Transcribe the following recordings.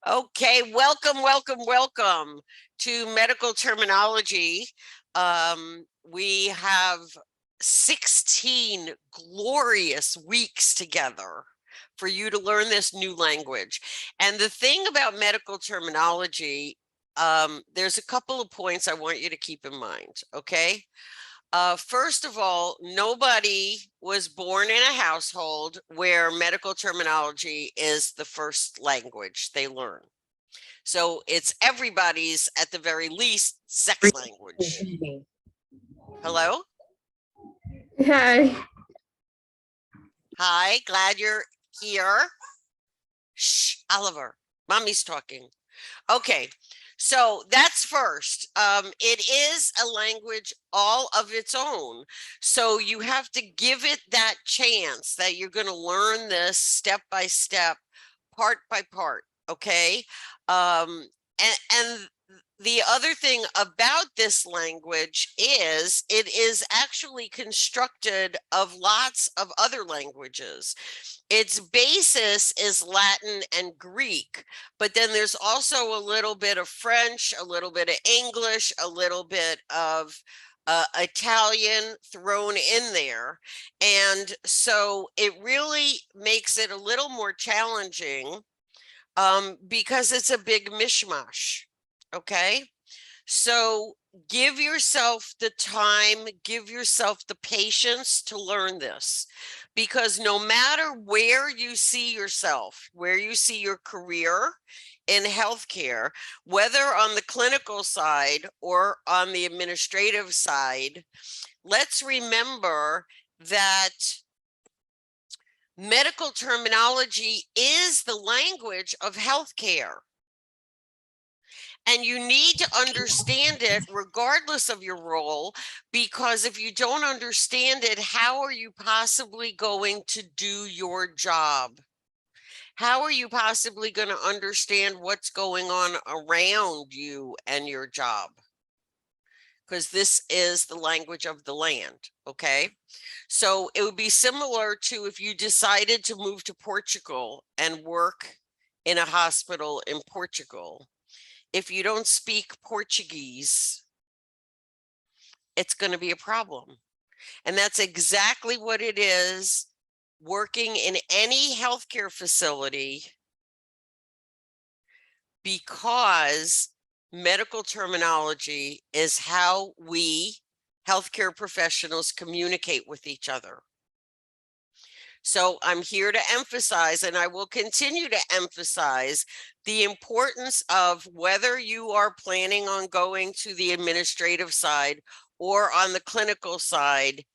Okay, welcome to Medical Terminology. We have 16 glorious weeks together for you to learn this new language. And the thing about medical terminology, there's a couple of points I want you to keep in mind, okay? First of all, nobody was born in a household where medical terminology is the first language they learn. So it's everybody's, at the very least, second language. Hello? Hi. Hi, glad you're here. Shh, Oliver, mommy's talking. Okay, so that's first. It is a language all of its own. So you have to give it that chance that you're going to learn this step by step, part by part. Okay. And the other thing about this language is it is actually constructed of lots of other languages. Its basis is Latin and Greek, but then there's also a little bit of French, a little bit of English, a little bit of Italian thrown in there. And so it really makes it a little more challenging because it's a big mishmash. Okay. So give yourself the time, give yourself the patience to learn this, because no matter where you see yourself, where you see your career in healthcare, whether on the clinical side or on the administrative side, let's remember that medical terminology is the language of healthcare. And you need to understand it regardless of your role, because if you don't understand it, how are you possibly going to do your job? How are you possibly going to understand what's going on around you and your job? Because this is the language of the land, okay? So it would be similar to if you decided to move to Portugal and work in a hospital in Portugal. If you don't speak Portuguese, it's going to be a problem. And that's exactly what it is working in any healthcare facility, because medical terminology is how we healthcare professionals communicate with each other. So I'm here to emphasize, and I will continue to emphasize, the importance of whether you are planning on going to the administrative side or on the clinical side,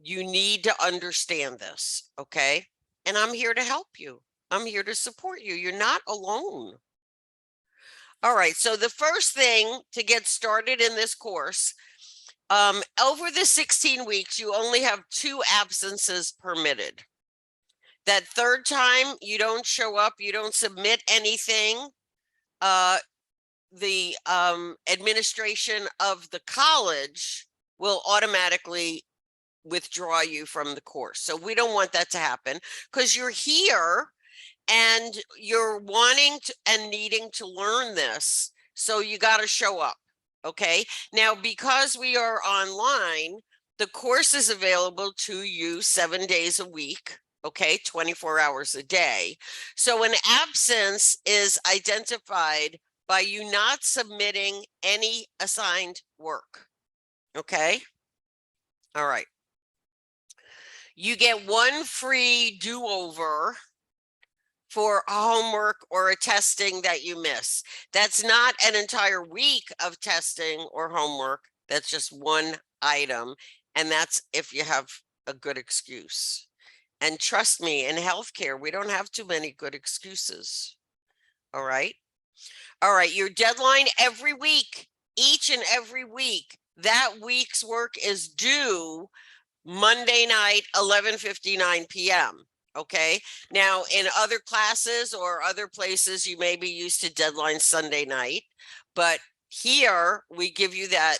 you need to understand this, okay? And I'm here to help you. I'm here to support you. You're not alone. All right, so the first thing to get started in this course, over the 16 weeks, you only have 2 absences permitted. That third time you don't show up, you don't submit anything, the administration of the college will automatically withdraw you from the course. So we don't want that to happen, because you're here and you're wanting to and needing to learn this. So you got to show up. Okay. Now, because we are online, the course is available to you 7 days a week. Okay, 24 hours a day. So an absence is identified by you not submitting any assigned work. Okay. All right. You get 1 free do-over for a homework or a testing that you miss. That's not an entire week of testing or homework. That's just 1 item. And that's if you have a good excuse. And trust me, in healthcare, we don't have too many good excuses. All right. All right. Your deadline every week, each and every week, that week's work is due Monday night, 11:59 p.m. Okay. Now, in other classes or other places, you may be used to deadline Sunday night, but here we give you that.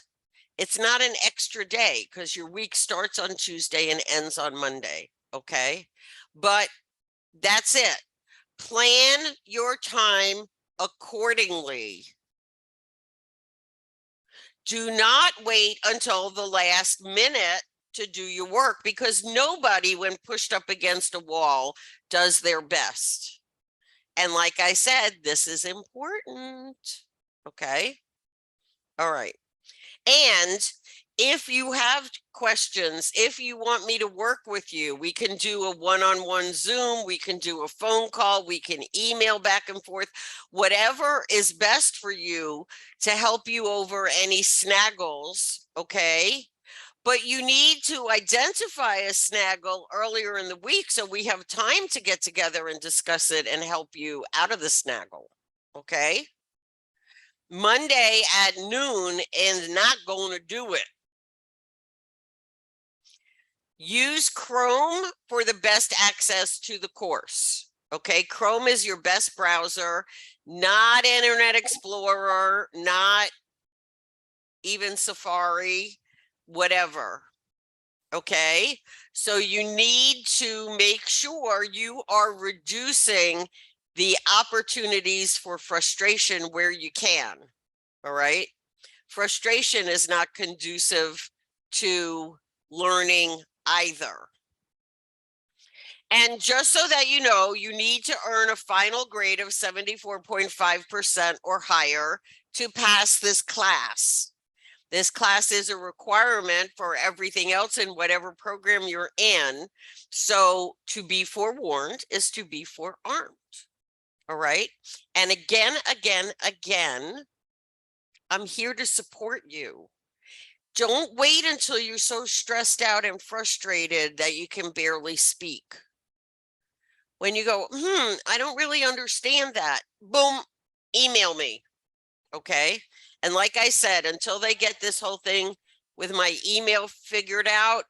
It's not an extra day because your week starts on Tuesday and ends on Monday. Okay. But that's it. Plan your time accordingly. Do not wait until the last minute to do your work, because nobody, when pushed up against a wall, does their best. And like I said, this is important. Okay. All right. And if you have questions, if you want me to work with you, we can do a one-on-one Zoom, we can do a phone call, we can email back and forth, whatever is best for you to help you over any snaggles, okay? But you need to identify a snaggle earlier in the week so we have time to get together and discuss it and help you out of the snaggle, okay? Monday at noon is not going to do it. Use Chrome for the best access to the course. Okay, Chrome is your best browser, not Internet Explorer, not even Safari, whatever. Okay, so you need to make sure you are reducing the opportunities for frustration where you can. All right. Frustration is not conducive to learning either. And just so that you know, you need to earn a final grade of 74.5% or higher to pass this class. This class is a requirement for everything else in whatever program you're in. So to be forewarned is to be forearmed. All right. And again, I'm here to support you. Don't wait until you're so stressed out and frustrated that you can barely speak. When you go, I don't really understand that, boom, email me. Okay. And like I said, until they get this whole thing with my email figured out,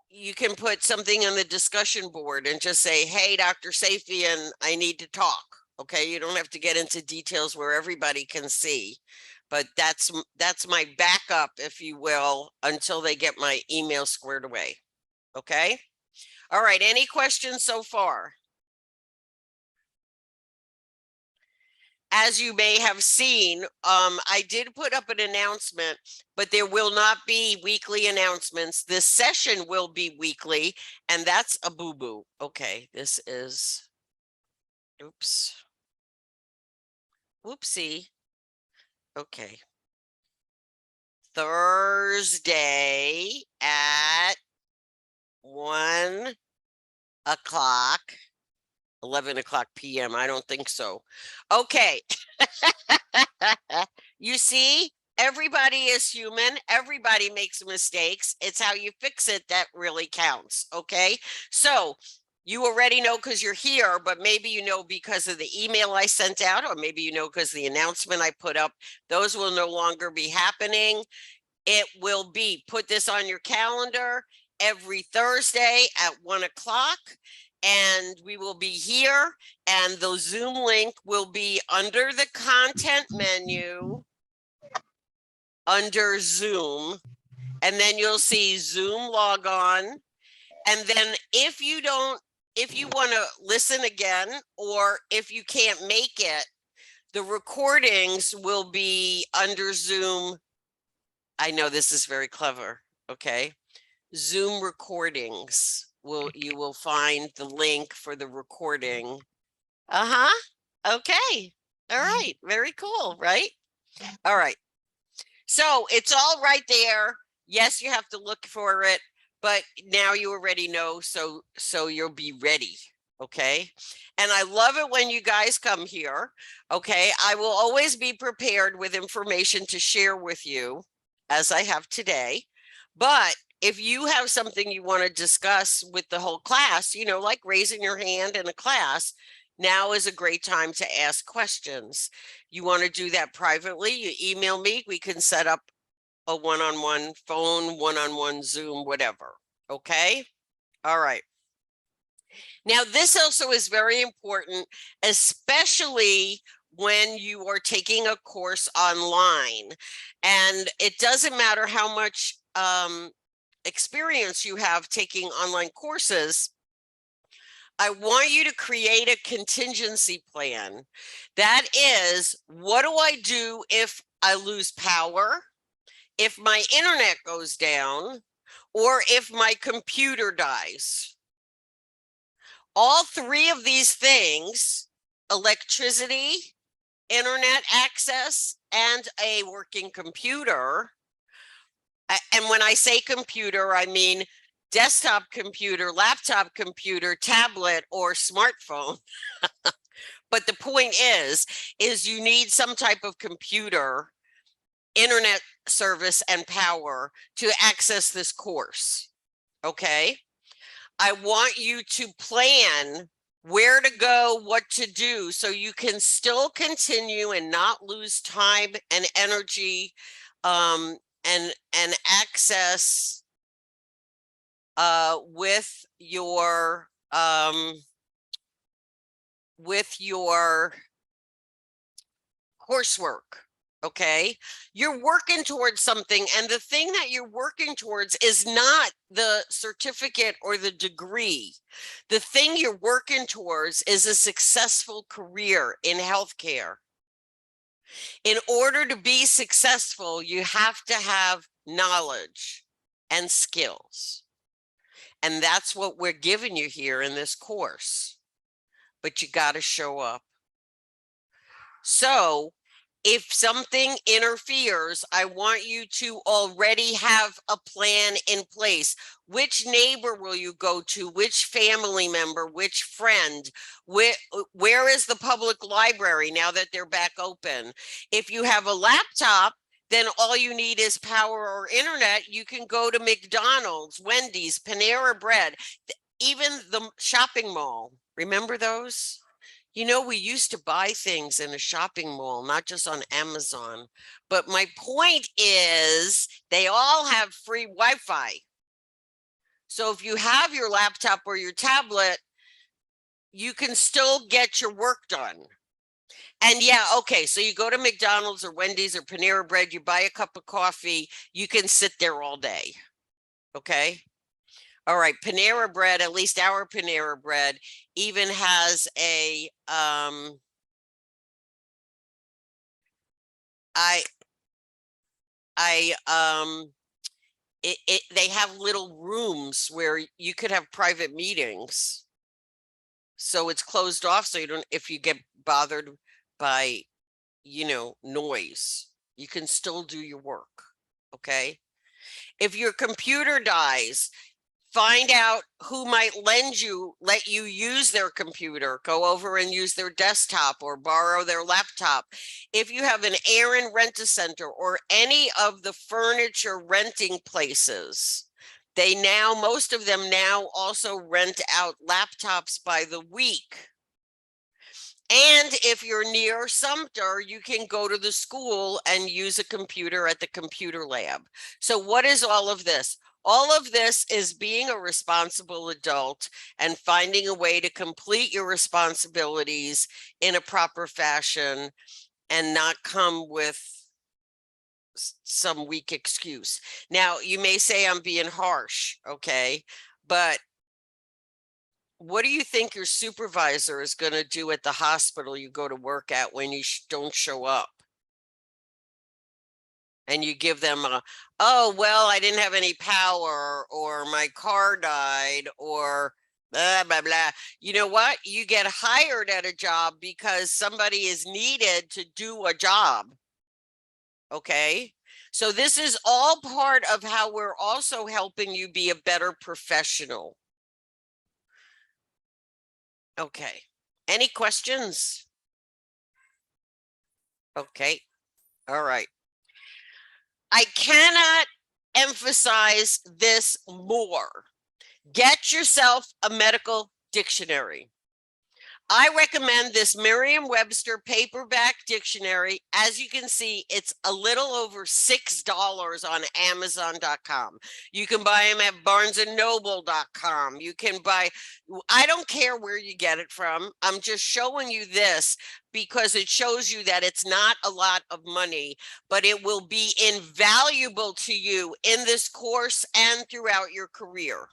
you can put something on the discussion board and just say, hey, Dr. Safian, I need to talk. Okay. You don't have to get into details where everybody can see, but that's my backup, if you will, until they get my email squared away. Okay. All right. Any questions so far? As you may have seen, I did put up an announcement, but there will not be weekly announcements. This session will be weekly, and that's a boo-boo. Okay, this is, oops. Whoopsie. Okay. Thursday at 1 o'clock. 11 o'clock p.m. I don't think so. Okay. You see, everybody is human. Everybody makes mistakes. It's how you fix it that really counts. Okay. So you already know because you're here, but maybe you know because of the email I sent out, or maybe you know because the announcement I put up. Those will no longer be happening. It will be, put this on your calendar, every Thursday at 1 o'clock. And we will be here, and the Zoom link will be under the content menu under Zoom. And then you'll see Zoom log on. And then if you want to listen again, or if you can't make it, the recordings will be under Zoom. I know this is very clever. Okay. Zoom recordings. You will find the link for the recording. Okay. All right. Very cool, right? All right. So it's all right there. Yes, you have to look for it, but now you already know, so you'll be ready. Okay. And I love it when you guys come here. Okay. I will always be prepared with information to share with you, as I have today. But if you have something you want to discuss with the whole class, like raising your hand in a class, now is a great time to ask questions. You want to do that privately, you email me, we can set up a one-on-one phone, one-on-one Zoom, whatever. Okay. All right. Now, this also is very important, especially when you are taking a course online. And it doesn't matter how much experience you have taking online courses. I want you to create a contingency plan. That is, what do I do if I lose power, if my internet goes down, or if my computer dies? All three of these things, electricity, internet access, and a working computer. And when I say computer, I mean desktop computer, laptop computer, tablet, or smartphone. But the point is you need some type of computer, internet service, and power to access this course. Okay. I want you to plan where to go, what to do, so you can still continue and not lose time and energy, and access with your coursework. Okay, you're working towards something, and the thing that you're working towards is not the certificate or the degree. The thing you're working towards is a successful career in healthcare. In order to be successful, you have to have knowledge and skills. And that's what we're giving you here in this course. But you got to show up. So if something interferes, I want you to already have a plan in place. Which neighbor will you go to? Which family member? Which friend? Where is the public library now that they're back open? If you have a laptop, then all you need is power or internet. You can go to McDonald's, Wendy's, Panera Bread, even the shopping mall. Remember those? You know, we used to buy things in a shopping mall, not just on Amazon. But my point is they all have free Wi-Fi. So if you have your laptop or your tablet, you can still get your work done. And yeah, okay, so you go to McDonald's or Wendy's or Panera Bread, you buy a cup of coffee, you can sit there all day. Okay. All right, Panera Bread, at least our Panera Bread, even has a they have little rooms where you could have private meetings. So it's closed off, so you don't, if you get bothered by, you know, noise, you can still do your work. Okay. If your computer dies, find out who might let you use their computer. Go over and use their desktop or borrow their laptop. If you have an Aaron Rent-A-Center or any of the furniture renting places, most of them now also rent out laptops by the week. And if you're near Sumter, you can go to the school and use a computer at the computer lab. So what is all of this? All of this is being a responsible adult and finding a way to complete your responsibilities in a proper fashion and not come with some weak excuse. Now, you may say I'm being harsh, okay? But what do you think your supervisor is going to do at the hospital you go to work at when you don't show up? And you give them oh, well, I didn't have any power, or my car died, or blah, blah, blah. You know what? You get hired at a job because somebody is needed to do a job. Okay. So this is all part of how we're also helping you be a better professional. Okay. Any questions? Okay. All right. I cannot emphasize this more. Get yourself a medical dictionary. I recommend this Merriam-Webster paperback dictionary. As you can see, it's a little over $6 on Amazon.com. You can buy them at BarnesandNoble.com. You can buy, I don't care where you get it from. I'm just showing you this because it shows you that it's not a lot of money, but it will be invaluable to you in this course and throughout your career.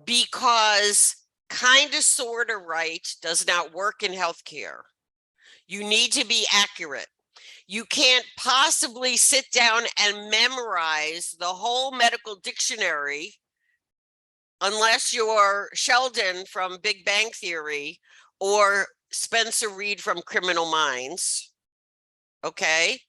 because kind of, sort of right does not work in healthcare. You need to be accurate. You can't possibly sit down and memorize the whole medical dictionary unless you're Sheldon from Big Bang Theory or Spencer Reed from Criminal Minds. Okay.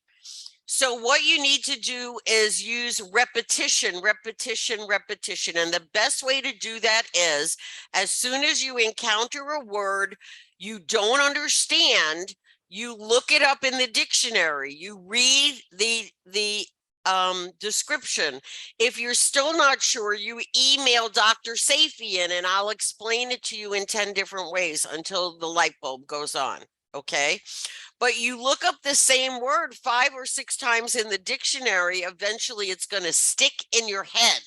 So what you need to do is use repetition, repetition, repetition. And the best way to do that is as soon as you encounter a word you don't understand, you look it up in the dictionary, you read the description. If you're still not sure, you email Dr. Safian and I'll explain it to you in 10 different ways until the light bulb goes on. Okay. But you look up the same word 5 or 6 times in the dictionary, eventually it's going to stick in your head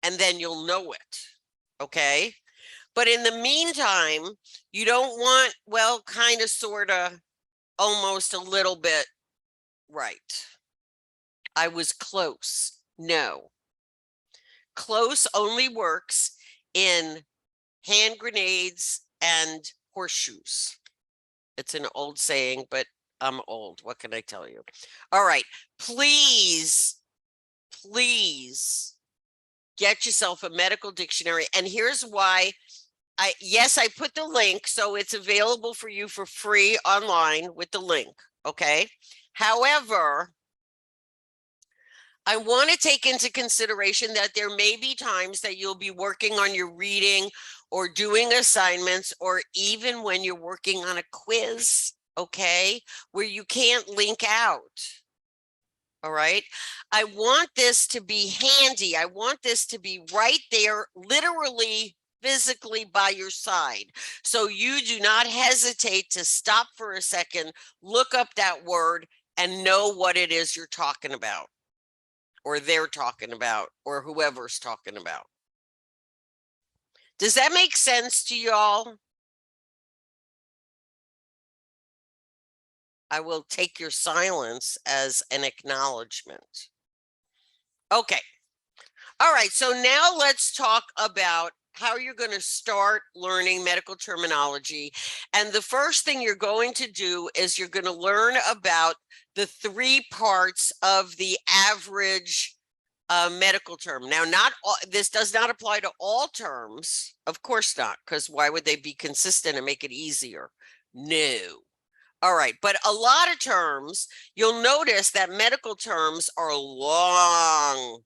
and then you'll know it. Okay. But in the meantime, you don't want, well, kind of, sort of, almost, a little bit right. I was close. No. Close only works in hand grenades and horseshoes. It's an old saying, but I'm old. What can I tell you? All right. Please, please get yourself a medical dictionary. And here's why. Yes, I put the link, so it's available for you for free online with the link. Okay. However, I want to take into consideration that there may be times that you'll be working on your reading or doing assignments, or even when you're working on a quiz, okay, where you can't link out. All right. I want this to be handy. I want this to be right there, literally, physically by your side. So you do not hesitate to stop for a second, look up that word and know what it is you're talking about, or they're talking about, or whoever's talking about. Does that make sense to y'all? I will take your silence as an acknowledgement. Okay. All right. So now let's talk about how you're going to start learning medical terminology. And the first thing you're going to do is you're going to learn about the 3 parts of the average medical term. Now, this does not apply to all terms. Of course not, because why would they be consistent and make it easier? No. All right, but a lot of terms, you'll notice that medical terms are long.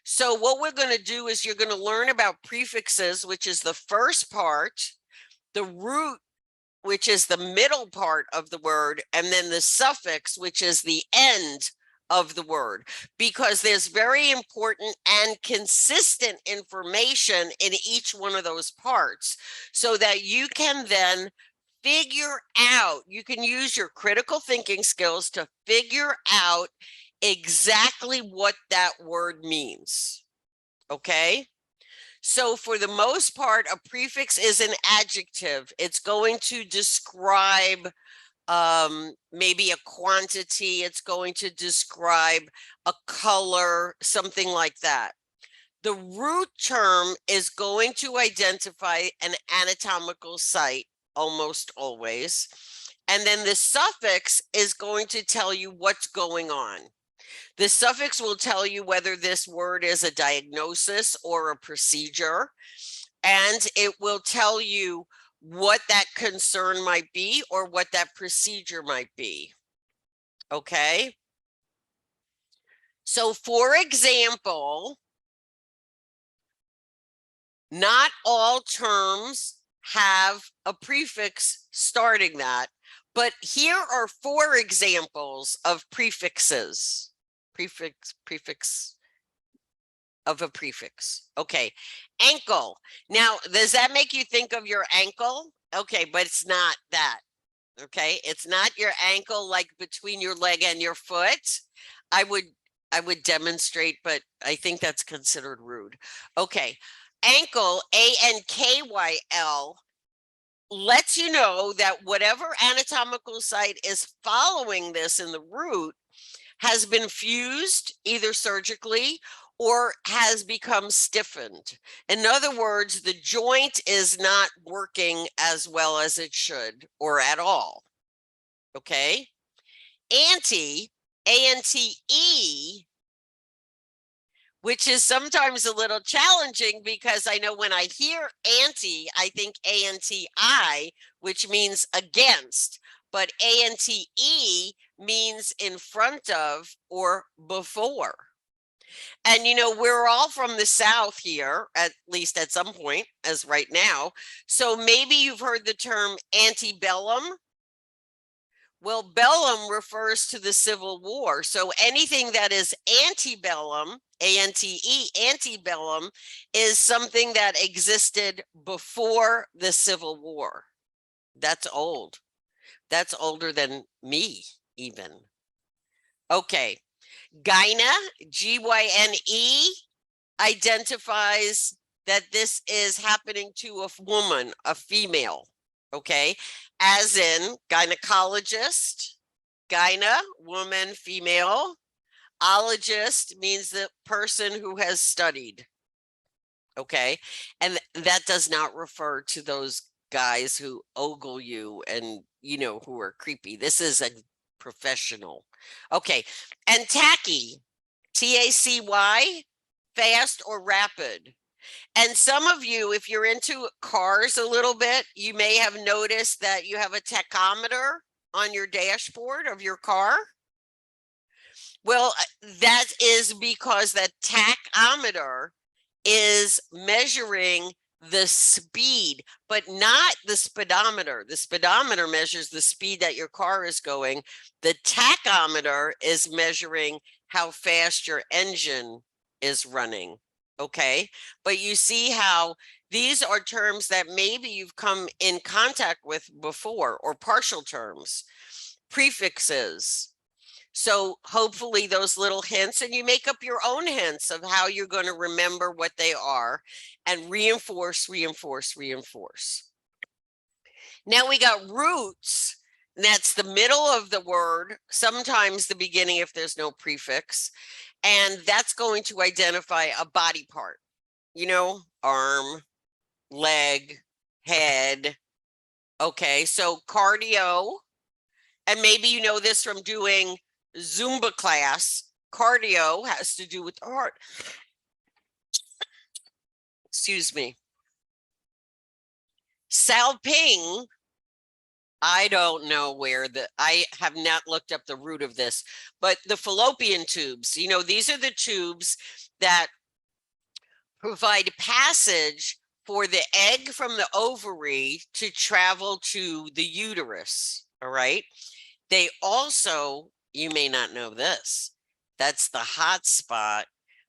So what we're going to do is you're going to learn about prefixes, which is the first part, the root, which is the middle part of the word, and then the suffix, which is the end of the word, because there's very important and consistent information in each one of those parts, so that you can then figure out, you can use your critical thinking skills to figure out exactly what that word means. Okay. So for the most part, a prefix is an adjective. It's going to describe maybe a quantity. It's going to describe a color, something like that. The root term is going to identify an anatomical site almost always. And then the suffix is going to tell you what's going on. The suffix will tell you whether this word is a diagnosis or a procedure, and it will tell you what that concern might be or what that procedure might be. Okay. So for example, not all terms have a prefix starting that, but here are 4 examples of prefixes. Prefix of a prefix. Okay. Ankle. Now, does that make you think of your ankle? Okay, but it's not that. Okay. It's not your ankle like between your leg and your foot. I would demonstrate, but I think that's considered rude. Okay. Ankle, A-N-K-Y-L, lets you know that whatever anatomical site is following this in the root has been fused either surgically or has become stiffened. In other words, the joint is not working as well as it should or at all. Okay? Ante, A-N-T-E, which is sometimes a little challenging because I know when I hear anti, I think A-N-T-I, which means against, but A-N-T-E means in front of or before. And, you know, we're all from the South here, at least at some point, as right now. So maybe you've heard the term antebellum. Well, bellum refers to the Civil War. So anything that is antebellum, A-N-T-E, antebellum, is something that existed before the Civil War. That's old. That's older than me, even. Okay. Gyne, G-Y-N-E, identifies that this is happening to a woman, a female, okay? As in gynecologist, gyne, woman, female. Ologist means the person who has studied, okay? And that does not refer to those guys who ogle you and, you know, who are creepy. This is a professional. Okay, and tachy, T-A-C-Y, fast or rapid. And some of you, if you're into cars a little bit, you may have noticed that you have a tachometer on your dashboard of your car. Well, that is because that tachometer is measuring the speed, but not the speedometer. The speedometer measures the speed that your car is going. The tachometer is measuring how fast your engine is running. Okay, but you see how these are terms that maybe you've come in contact with before, or partial terms, prefixes. So hopefully those little hints, and you make up your own hints of how you're going to remember what they are and reinforce, reinforce, reinforce. Now we got roots. That's the middle of the word, sometimes the beginning if there's no prefix. And that's going to identify a body part, you know, arm, leg, head. Okay, so cardio, and maybe you know this from doing Zumba class. Cardio has to do with the heart. Excuse me. Salping, I don't know where I have not looked up the root of this, but the fallopian tubes, you know, these are the tubes that provide passage for the egg from the ovary to travel to the uterus. All right. They also, you may not know this, that's the hot spot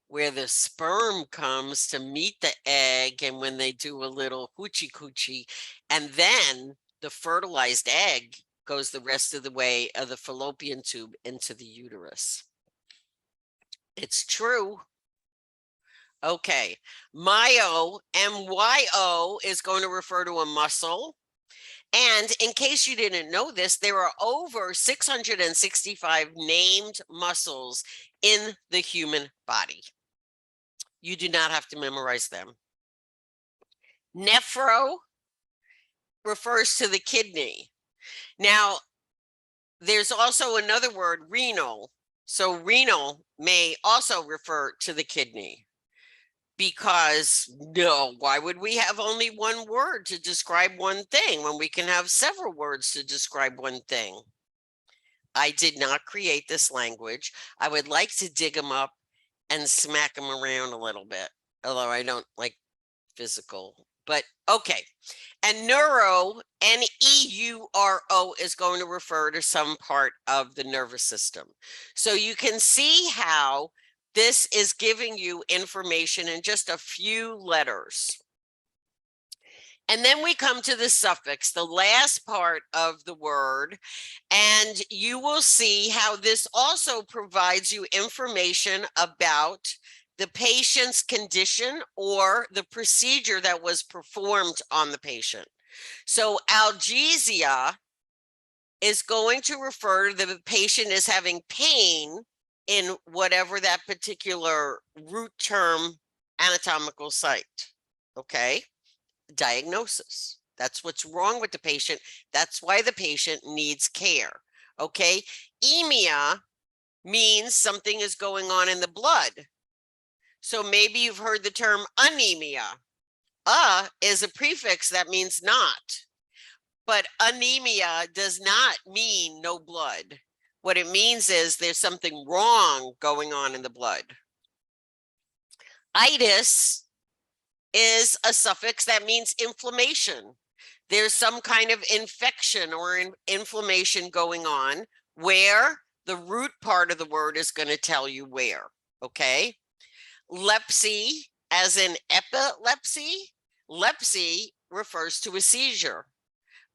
where the sperm comes to meet the egg, and when they do a little hoochie coochie, and then the fertilized egg goes the rest of the way of the fallopian tube into the uterus. It's true. Okay, myo, M-Y-O, is going to refer to a muscle. And in case you didn't know this, there are over 665 named muscles in the human body. You do not have to memorize them. Nephro refers to the kidney. Now, there's also another word, renal. So renal may also refer to the kidney. Because no, why would we have only one word to describe one thing when we can have several words to describe one thing? I did not create this language. I would like to dig them up and smack them around a little bit, although I don't like physical, but okay. And neuro, N-E-U-R-O, is going to refer to some part of the nervous system. So you can see how this is giving you information in just a few letters. And then we come to the suffix, the last part of the word, and you will see how this also provides you information about the patient's condition or the procedure that was performed on the patient. So analgesia is going to refer to the patient as having pain in whatever that particular root term anatomical site. Okay. Diagnosis. That's what's wrong with the patient. That's why the patient needs care. Okay. Emia means something is going on in the blood. So maybe you've heard the term anemia. Is a prefix that means not. But anemia does not mean no blood. What it means is there's something wrong going on in the blood. Itis is a suffix that means inflammation. There's some kind of infection or inflammation going on where the root part of the word is going to tell you where. Okay. Lepsy, as in epilepsy, lepsy refers to a seizure,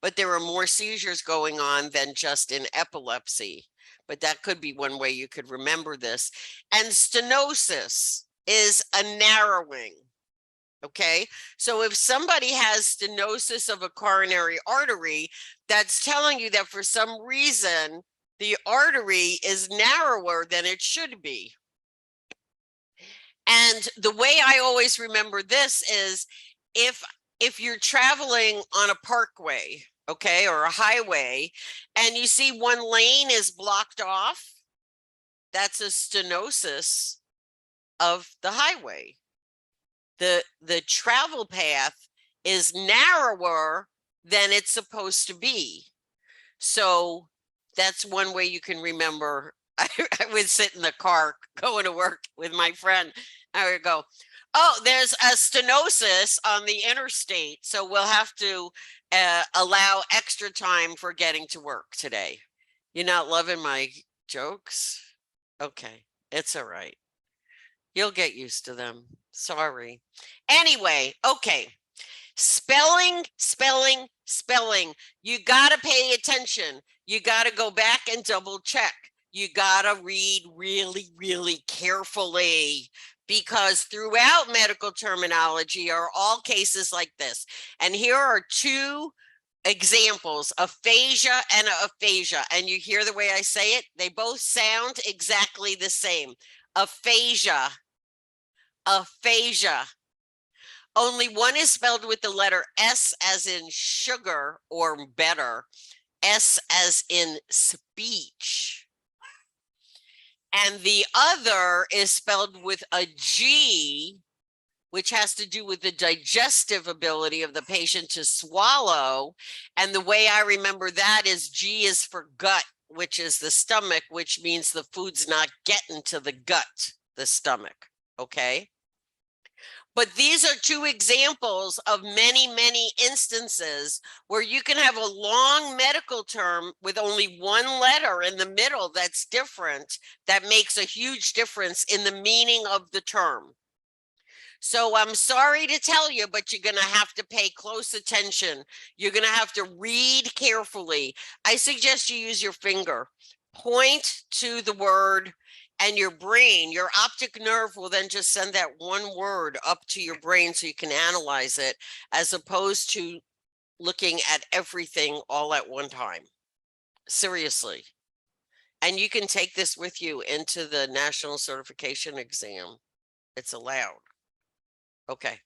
but there are more seizures going on than just in epilepsy. But that could be one way you could remember this. And stenosis is a narrowing. Okay, so if somebody has stenosis of a coronary artery, that's telling you that for some reason the artery is narrower than it should be. And the way I always remember this is if you're traveling on a parkway, okay, or a highway, and you see one lane is blocked off, that's a stenosis of the highway. The travel path is narrower than it's supposed to be. So that's one way you can remember. I would sit in the car going to work with my friend. I would go, oh, there's a stenosis on the interstate, so we'll have to allow extra time for getting to work today. You're not loving my jokes? Okay, it's all right. You'll get used to them. Sorry. Anyway, okay. Spelling, spelling, spelling. You got to pay attention. You got to go back and double check. You got to read really, really carefully, because throughout medical terminology are all cases like this. And here are two examples, aphasia and aphasia. And you hear the way I say it? They both sound exactly the same. Aphasia, aphasia. Only one is spelled with the letter S as in sugar or better, S as in speech. And the other is spelled with a G, which has to do with the digestive ability of the patient to swallow. And the way I remember that is G is for gut, which is the stomach, which means the food's not getting to the gut, the stomach. Okay. But these are two examples of many, many instances where you can have a long medical term with only one letter in the middle that's different, that makes a huge difference in the meaning of the term. So I'm sorry to tell you, but you're going to have to pay close attention. You're going to have to read carefully. I suggest you use your finger. Point to the word, and your brain, your optic nerve will then just send that one word up to your brain so you can analyze it, as opposed to looking at everything all at one time. Seriously. And you can take this with you into the national certification exam. It's allowed. Okay.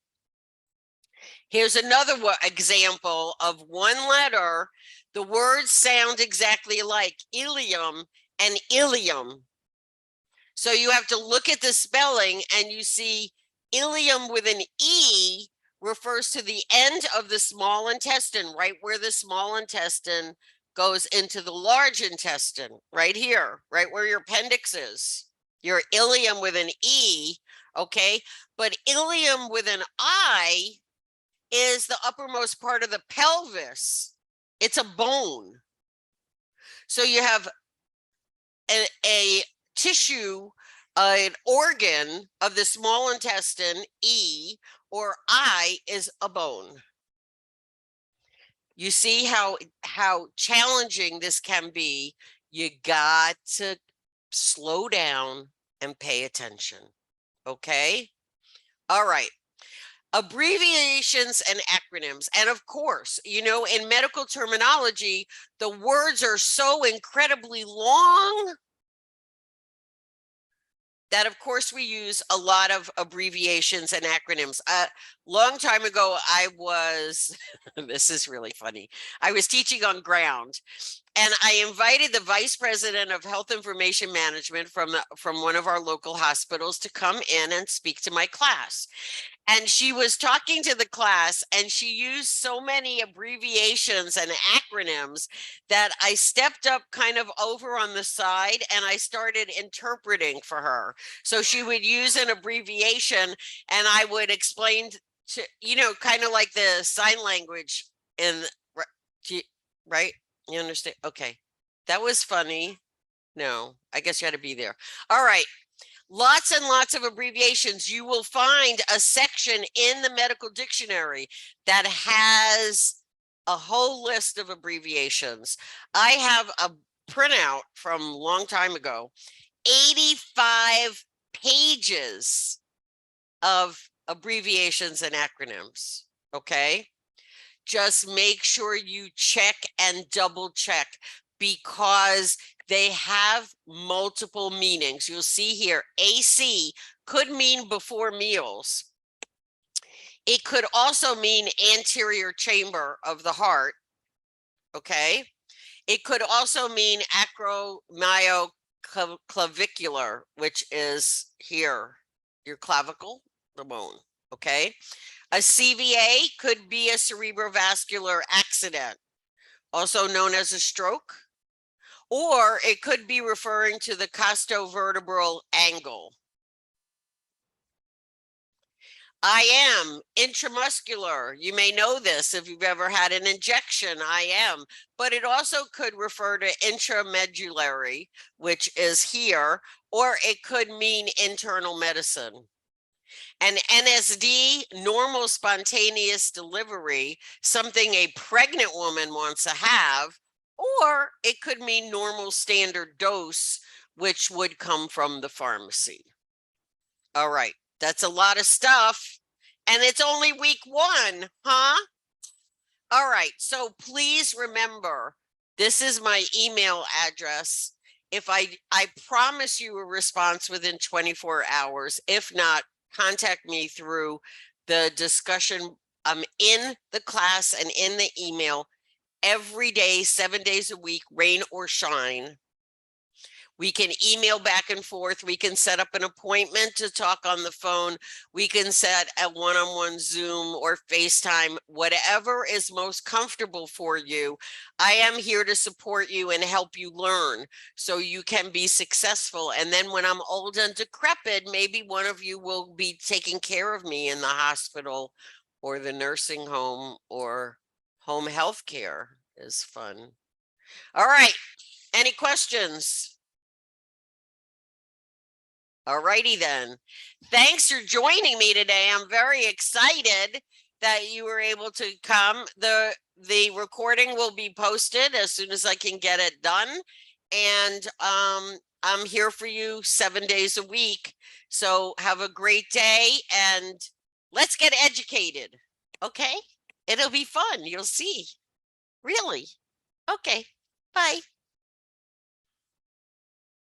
Here's another example of one letter. The words sound exactly alike, ilium and ilium. So you have to look at the spelling, and you see ilium with an E refers to the end of the small intestine, right where the small intestine goes into the large intestine, right here, right where your appendix is. Your ilium with an E, okay? But ilium with an I is the uppermost part of the pelvis. It's a bone. So you have a tissue, an organ of the small intestine, E, or I is a bone. You see how challenging this can be. You got to slow down and pay attention. Okay? All right. Abbreviations and acronyms. And of course, you know, in medical terminology, the words are so incredibly long that of course we use a lot of abbreviations and acronyms. Long time ago, I was, this is really funny. I was teaching on ground and I invited the vice president of health information management from one of our local hospitals to come in and speak to my class. And she was talking to the class and she used so many abbreviations and acronyms that I stepped up kind of over on the side and I started interpreting for her. So she would use an abbreviation and I would explain to, you know, kind of like the sign language in, right? You understand? Okay. That was funny. No, I guess you had to be there. All right. Lots and lots of abbreviations. You will find a section in the medical dictionary that has a whole list of abbreviations. I have a printout from a long time ago, 85 pages of abbreviations and acronyms. Okay. Just make sure you check and double check because they have multiple meanings. You'll see here, AC could mean before meals. It could also mean anterior chamber of the heart, okay? It could also mean acromyoclavicular, which is here, your clavicle, the bone, okay? A CVA could be a cerebrovascular accident, also known as a stroke. Or it could be referring to the costovertebral angle. IM, intramuscular. You may know this if you've ever had an injection, IM, but it also could refer to intramedullary, which is here, or it could mean internal medicine. And NSD, normal spontaneous delivery, something a pregnant woman wants to have, or it could mean normal standard dose, which would come from the pharmacy. All right, that's a lot of stuff. And it's only week 1, huh? All right, so please remember, this is my email address. If I promise you a response within 24 hours. If not, contact me through the discussion in the class and in the email every day, 7 days a week, rain or shine. We can email back and forth. We can set up an appointment to talk on the phone. We can set a one-on-one Zoom or FaceTime, whatever is most comfortable for you. I am here to support you and help you learn so you can be successful. And then when I'm old and decrepit, maybe one of you will be taking care of me in the hospital or the nursing home or home health care is fun. All right. Any questions? All righty then. Thanks for joining me today. I'm very excited that you were able to come. The recording will be posted as soon as I can get it done. And I'm here for you 7 days a week. So have a great day and let's get educated. Okay? It'll be fun. You'll see. Really. Okay. Bye.